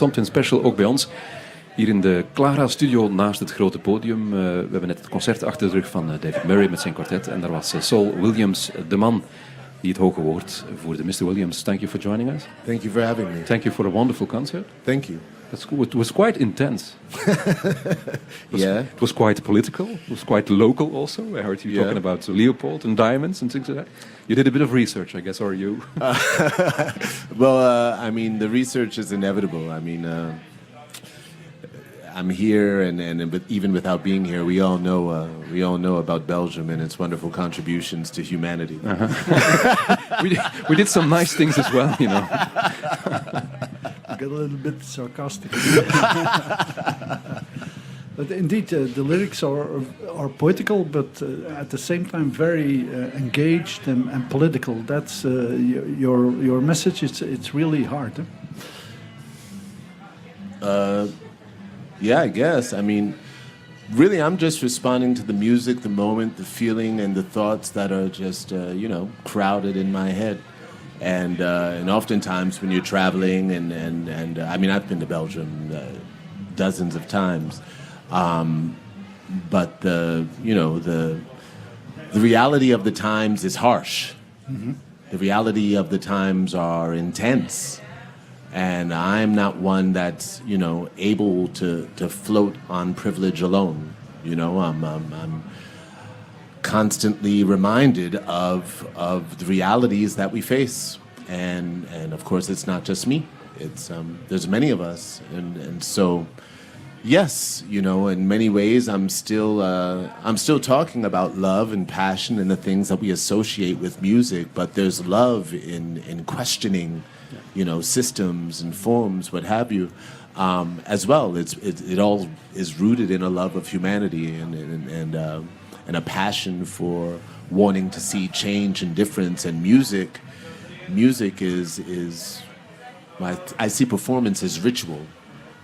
Something Special, ook bij ons. Hier in de Klara studio naast het grote podium. We hebben net het concert achter de rug van David Murray met zijn kwartet. En daar was Saul Williams, de man die het hoge woord voerde. Mr. Williams, thank you for joining us. Thank you for having me. Thank you for a wonderful concert. Thank you. That's cool. It was quite intense. Yeah. It was quite political. It was quite local also. I heard you talking about Leopold and diamonds and things like that. You did a bit of research, I guess, or you? Well, I mean, the research is inevitable. I mean, I'm here, and even without being here, we all know about Belgium and its wonderful contributions to humanity. We did some nice things as well, you know. Got a little bit sarcastic. But indeed, the lyrics are poetical, but at the same time very engaged and political. That's your message. It's really hard. Huh? Yeah, I guess. I mean, really, I'm just responding to the music, the moment, the feeling, and the thoughts that are just, crowded in my head. And oftentimes when you're traveling, and I mean, I've been to Belgium dozens of times, but the reality of the times is harsh. Mm-hmm. The reality of the times are intense. And I'm not one that's, able to float on privilege alone. I'm constantly reminded of the realities that we face. And of course, it's not just me. It's there's many of us. And so, yes, in many ways, I'm still talking about love and passion and the things that we associate with music. But there's love in questioning, systems and forms, what have you, as well. It all is rooted in a love of humanity and a passion for wanting to see change and difference. And music is I see performance as ritual.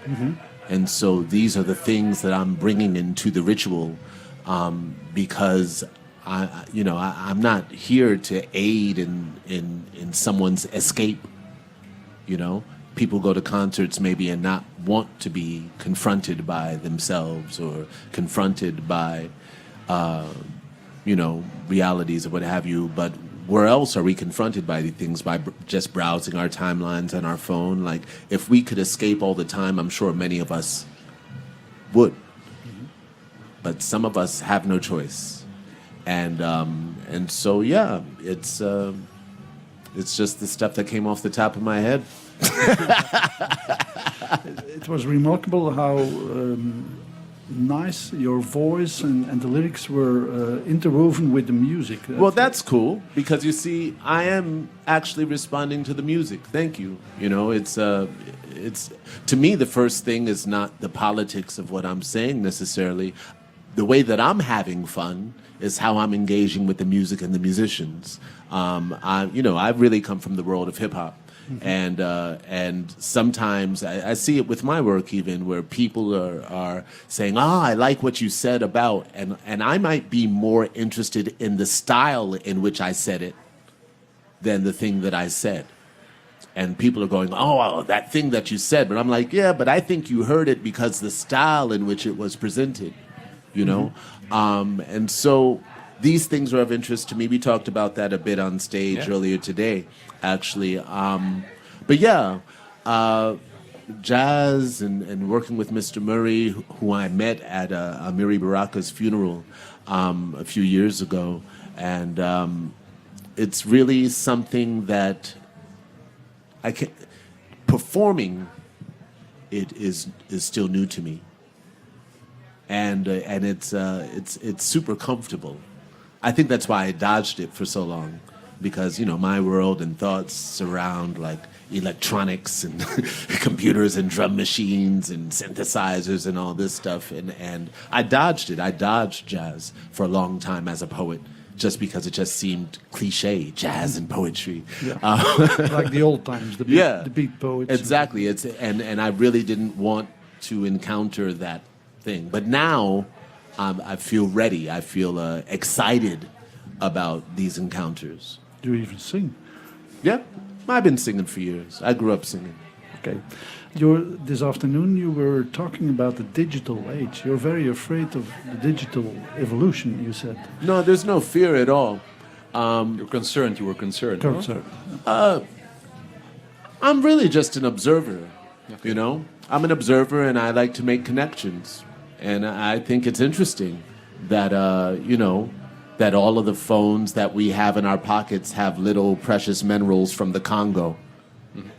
Mm-hmm. And so these are the things that I'm bringing into the ritual, because I'm not here to aid in someone's escape. People go to concerts maybe and not want to be confronted by themselves or confronted by, realities or what have you. But where else are we confronted by these things? By just browsing our timelines on our phone? Like, if we could escape all the time, I'm sure many of us would. Mm-hmm. But some of us have no choice. And so, yeah, it's just the stuff that came off the top of my head. It was remarkable how nice your voice and the lyrics were interwoven with the music. Well, that's cool, because you see, I am actually responding to the music. Thank you. It's to me, the first thing is not the politics of what I'm saying necessarily. The way that I'm having fun is how I'm engaging with the music and the musicians. I've really come from the world of hip hop. Mm-hmm. And sometimes I see it with my work even, where people are saying, I like what you said about, and I might be more interested in the style in which I said it than the thing that I said. And people are going, that thing that you said. But I'm like, yeah, but I think you heard it because the style in which it was presented, Mm-hmm. And so these things are of interest to me. We talked about that a bit on stage earlier today, actually. But yeah, jazz and working with Mr. Murray, who I met at Amiri Baraka's funeral a few years ago. And it's really something that performing it is still new to me. And it's super comfortable. I think that's why I dodged it for so long, because my world and thoughts surround like electronics and computers and drum machines and synthesizers and all this stuff, and I dodged it. I dodged jazz for a long time as a poet, just because it just seemed cliche, jazz and poetry. Yeah. Like the old times, the beat poets. Exactly. And I really didn't want to encounter that thing. But now I feel ready. I feel excited about these encounters. Do you even sing? Yeah, I've been singing for years. I grew up singing. Okay. This afternoon you were talking about the digital age. You're very afraid of the digital evolution, you said. No, there's no fear at all. You're concerned. You were concerned. no? Concern. I'm really just an observer, you know? I'm an observer and I like to make connections. And I think it's interesting that, that all of the phones that we have in our pockets have little precious minerals from the Congo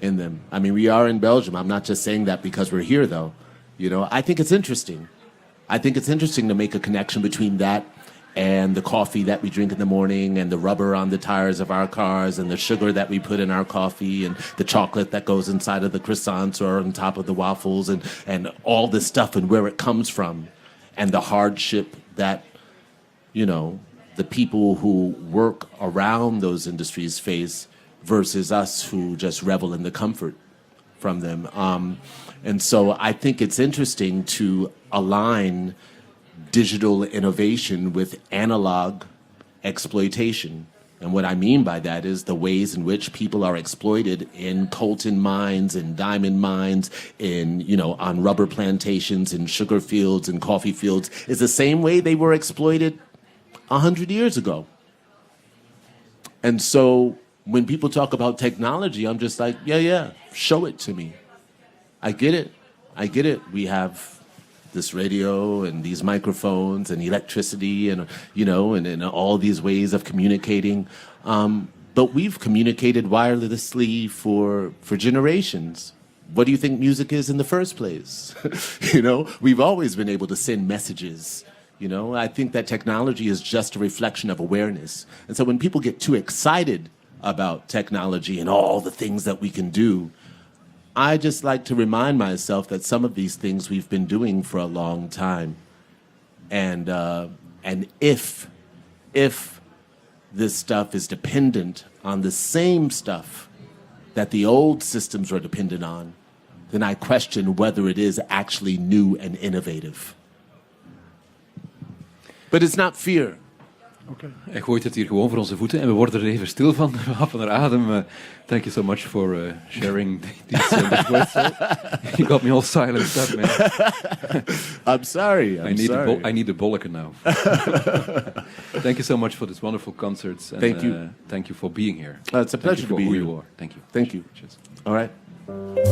in them. I mean, we are in Belgium. I'm not just saying that because we're here, though. You know, I think it's interesting. I think it's interesting to make a connection between that and the coffee that we drink in the morning and the rubber on the tires of our cars and the sugar that we put in our coffee and the chocolate that goes inside of the croissants or on top of the waffles and all this stuff and where it comes from and the hardship that, the people who work around those industries face versus us who just revel in the comfort from them. And so I think it's interesting to align digital innovation with analog exploitation. And what I mean by that is the ways in which people are exploited in coltan mines and diamond mines, on rubber plantations, in sugar fields and coffee fields, is the same way they were exploited 100 years ago. And so when people talk about technology, I'm just like, yeah, show it to me. I get it. We have this radio and these microphones and electricity and, and all these ways of communicating. But we've communicated wirelessly for generations. What do you think music is in the first place? We've always been able to send messages. I think that technology is just a reflection of awareness. And so when people get too excited about technology and all the things that we can do, I just like to remind myself that some of these things we've been doing for a long time. And if this stuff is dependent on the same stuff that the old systems are dependent on, then I question whether it is actually new and innovative. But it's not fear. Okay. Hij gooit het hier gewoon voor onze voeten en we worden er even stil van. We happen naar adem. Thank you so much for sharing these words. You got me all silenced up, man. I'm sorry. I need a bolleke now. Thank you so much for this wonderful concerts. And, thank you. Thank you for being here. It's a pleasure to be here. You are. Thank you. Thank you. Cheers. All right.